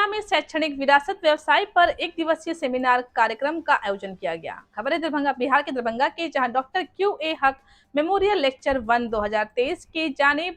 में शैक्षणिक विरासत व्यवसाय पर एक दिवसीय सेमिनार कार्यक्रम का आयोजन किया गया। खबर है दरभंगा, बिहार के दरभंगा के, जहां डॉक्टर क्यू.ए. हक मेमोरियल लेक्चर 1 2023 की जानिब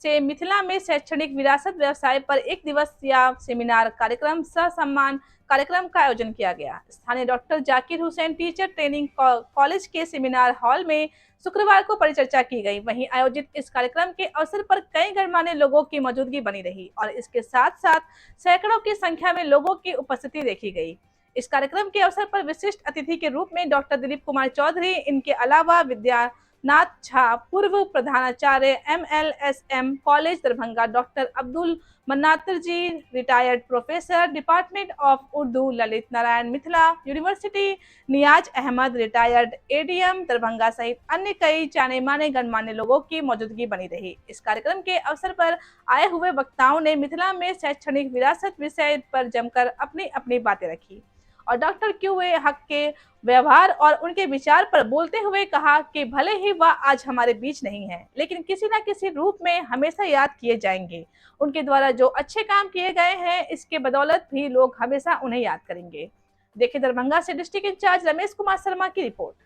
से मिथिला में शैक्षणिक विरासत व्यवसाय पर एक दिवसीय सेमिनार कार्यक्रम सह सम्मान कार्यक्रम का आयोजन किया गया। स्थानीय doctor Zakir Hussain teacher training college के सेमिनार हॉल में शुक्रवार को परिचर्चा की गई। वहीं आयोजित इस कार्यक्रम के अवसर पर कई गणमान्य लोगों की मौजूदगी बनी रही और इसके साथ साथ सैकड़ों की संख्या में लोगों की उपस्थिति देखी गई। इस कार्यक्रम के अवसर पर विशिष्ट अतिथि के रूप में डॉक्टर दिलीप कुमार चौधरी, इनके अलावा विद्यानाथ झा, पूर्व प्रधानाचार्य MLSM college Darbhanga, doctor Abdul Mannatar ji, retired professor, department of Urdu, Lalit Narayan Mithila university, Niyaz Ahmad, retired ADM Darbhanga सहित अन्य कई जाने माने गणमान्य लोगों की मौजूदगी बनी रही। इस कार्यक्रम के अवसर पर आए हुए वक्ताओं ने मिथिला में शैक्षणिक विरासत विषय पर जमकर अपनी अपनी बातें रखी और डॉक्टर क्यू.ए. हक के व्यवहार और उनके विचार पर बोलते हुए कहा कि भले ही वह आज हमारे बीच नहीं है, लेकिन किसी न किसी रूप में हमेशा याद किए जाएंगे। उनके द्वारा जो अच्छे काम किए गए हैं, इसके बदौलत भी लोग हमेशा उन्हें याद करेंगे। देखिए दरभंगा से डिस्ट्रिक्ट इंचार्ज रमेश कुमार शर्मा की रिपोर्ट।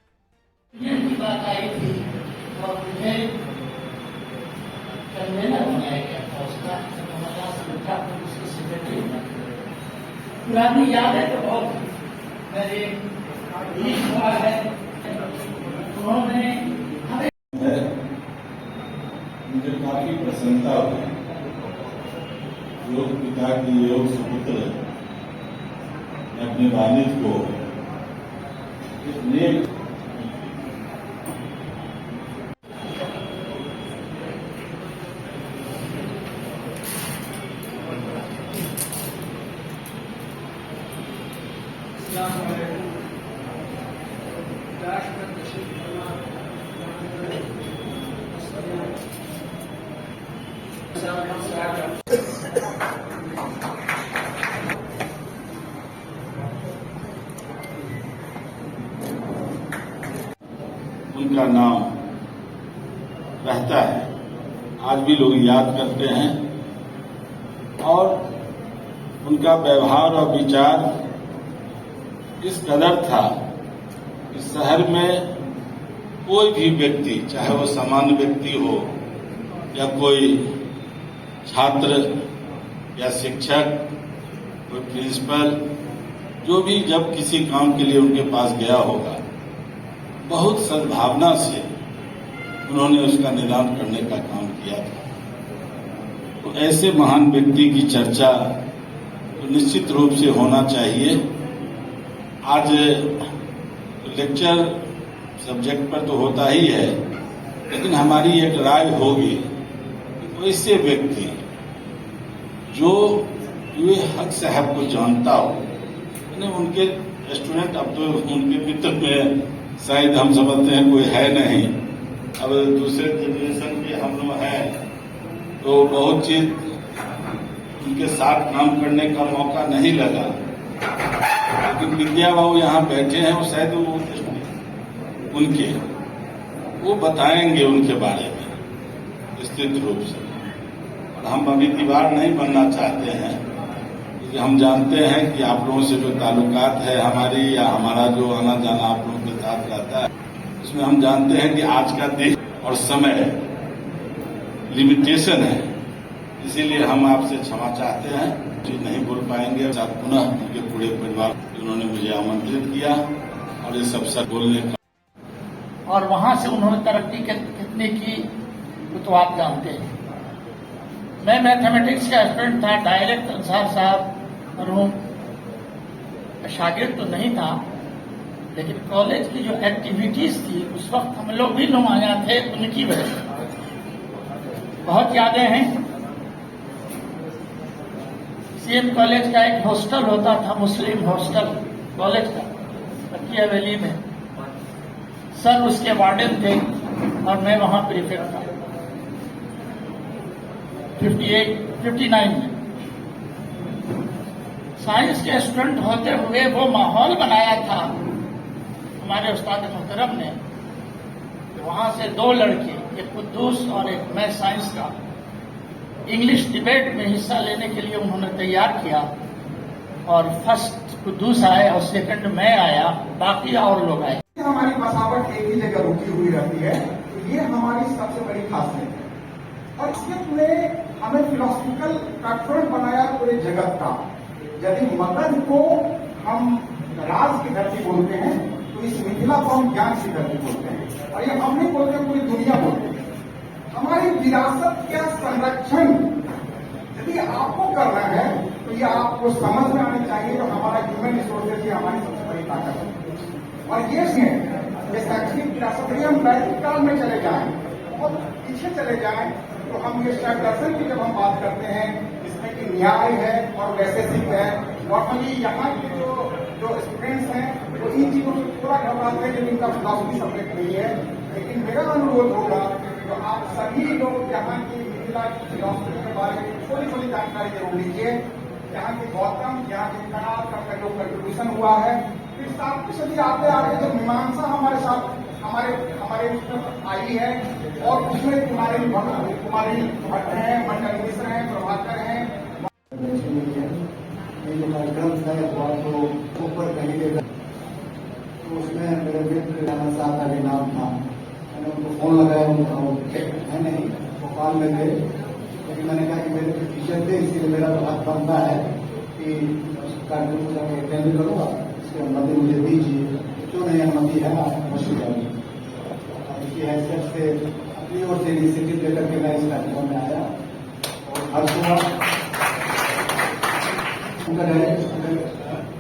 पुरानी याद है तो बहुत मेरे हुआ है, उन्होंने हमें मुझे काफी प्रसन्नता हुई। योग पिता की योग सुपुत्र अपने वालिद को इस नेक उनका नाम रहता है, आज भी लोग याद करते हैं और उनका व्यवहार और विचार इस कदर था कि शहर में कोई भी व्यक्ति, चाहे वो सामान्य व्यक्ति हो या कोई छात्र या शिक्षक, कोई प्रिंसिपल, जो भी जब किसी काम के लिए उनके पास गया होगा, बहुत सद्भावना से उन्होंने उसका निदान करने का काम किया था। तो ऐसे महान व्यक्ति की चर्चा तो निश्चित रूप से होना चाहिए। आज लेक्चर सब्जेक्ट पर तो होता ही है, लेकिन हमारी एक राय होगी कि ऐसे व्यक्ति जो ये हक साहब को जानता हो, उनके स्टूडेंट, अब तो उनके मित्र में शायद हम समझते हैं कोई है नहीं, अब दूसरे जनरेशन के हम लोग हैं, तो बहुत चीज उनके साथ काम करने का मौका नहीं लगा। लेकिन विद्या बाबू यहाँ बैठे हैं, वो शायद वो बताएंगे उनके बारे में विस्तृत रूप से। और हम अभी दीवार नहीं बनना चाहते हैं, क्योंकि हम जानते हैं कि आप लोगों से जो ताल्लुकात है हमारी, या हमारा जो आना जाना आप लोगों के साथ रहता है, उसमें हम जानते हैं कि आज का दिन और समय लिमिटेशन है। इसीलिए हम आपसे क्षमा चाहते हैं, जी नहीं बोल पाएंगे। साथ पुनः उनके पूरे परिवार, उन्होंने मुझे आमंत्रित किया और इस अवसर बोलने का, और वहां से उन्होंने तरक्की कितने की तो आप जानते हैं। मैं मैथमेटिक्स का स्टूडेंट था, डायरेक्ट अंसार साहब मरहूम शागिर्द तो नहीं था, लेकिन कॉलेज की जो एक्टिविटीज थी उस वक्त हम लोग भी नुमाया थे उनकी वजह से। बहुत यादें हैं। CM कॉलेज का एक हॉस्टल होता था, मुस्लिम हॉस्टल कॉलेज का, पक्की हवेली में। सर उसके वार्डन थे और मैं वहां प्रीफेक्ट था 59 में। साइंस के स्टूडेंट होते हुए वो माहौल बनाया था हमारे उस्ताद मोहतरम ने। वहां से 2 लड़के, एक कुद्दूस और एक मैं, साइंस का इंग्लिश डिबेट में हिस्सा लेने के लिए उन्होंने तैयार किया। और फर्स्ट कुद्दूस आए और सेकंड मैं आया, बाकी और लोग आए। हमारी बसावट एक ही जगह रुकी हुई रहती है, तो ये हमारी सबसे बड़ी खासियत है। और इसके में हमें फिलोसफिकल प्लेटफॉर्म बनाया पूरे जगत का। यदि मगध को हम राज की धरती बोलते हैं, तो इस मिथिला को हम ज्ञान की धरती बोलते हैं, और ये हम नहीं बोलते, पूरी दुनिया बोलते हैं। हमारी विरासत का संरक्षण यदि आपको करना है, तो ये आपको समझ में आनी चाहिए, तो हमारा ह्यूमन रिसोर्सेज ही हमारी सबसे बड़ी ताकत है। और ये शैक्षणिक विरासत, यदि हम वैदिक काल में चले जाएं और पीछे चले जाएं, तो हम ये शायद दर्शन की जब हम बात करते हैं, इसमें कि न्याय है और वैशेषिक है। नॉर्मली यहाँ के जो स्टूडेंट्स हैं वो इन चीजों से थोड़ा घबराते हैं, लेकिन इनका फिलॉसफी सब्जेक्ट नहीं है। लेकिन मेरा अनुरोध होगा तो आप सभी लोग यहाँ की मिथिला की फिलॉसफी के बारे में थोड़ी थोड़ी जानकारी जरूर लीजिए। यहाँ के गौतम, यहाँ के कणाद का जो कंट्रीब्यूशन हुआ है, फिर 7वीं सदी आते आगे जो मीमांसा हमारे साथ हमारे आई है, और उसमें कुमारी भट्ट हैं, मंडल मिश्र हैं, प्रभाकर हैं। ये जो कार्यक्रम था तो ऊपर कहीं देगा, तो उसमें मेरे मित्र राणा साहब का भी नाम था। मैंने उनको फोन लगाया, उनका वो है नहीं, भोपाल में थे, लेकिन मैंने कहा कि मेरे टीचर थे, इसीलिए मेरा तो हक बनता है कि कार्यक्रम को अटेंड करूँगा, इसकी अनुमति मुझे दीजिए। क्यों नहीं अनुमति है, आप मशहूर जाइए। इसकी हैसियत से अपनी ओर से इनिशिएटिव लेकर के मैं इस कार्यक्रम में आया और हर सुबह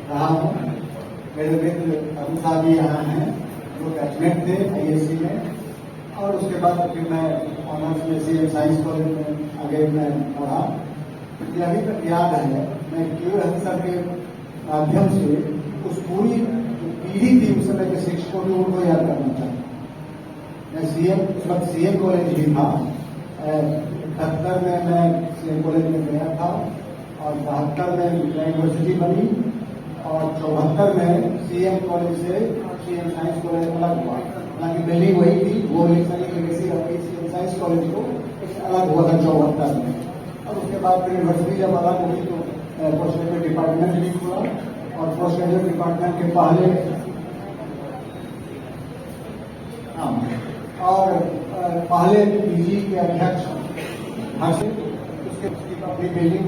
रहा हूँ। मेरे मित्र अरुण साहब भी यहाँ हैं, जो बैचमेट थे ISC में, और उसके बाद फिर मैं ऑनर्स में CM साइंस कॉलेज में आगे मैं पढ़ा। मुझे अभी तक याद है, मैं QA सर के माध्यम से उस पूरी पीढ़ी थी उस समय के शिक्षकों को उनको याद करना चाहता। मैं उस वक्त CM कॉलेज ही था। 71 में मैं CM कॉलेज में गया था, और 72 में यूनिवर्सिटी बनी, और 74 में CM कॉलेज से CM साइंस कॉलेज अलग हुआ। हालांकि बिल्डिंग वही थी, वो लेगेसी रखी CM साइंस कॉलेज को, एक अलग हुआ था 74 में। और उसके बाद फिर यूनिवर्सिटी जब अलग हुई तो पोस्ट ग्रेजुएट डिपार्टमेंट भी खुला, और पोस्ट ग्रेजुएट डिपार्टमेंट के पहले पहले PG के अध्यक्ष उसके अपनी बिल्डिंग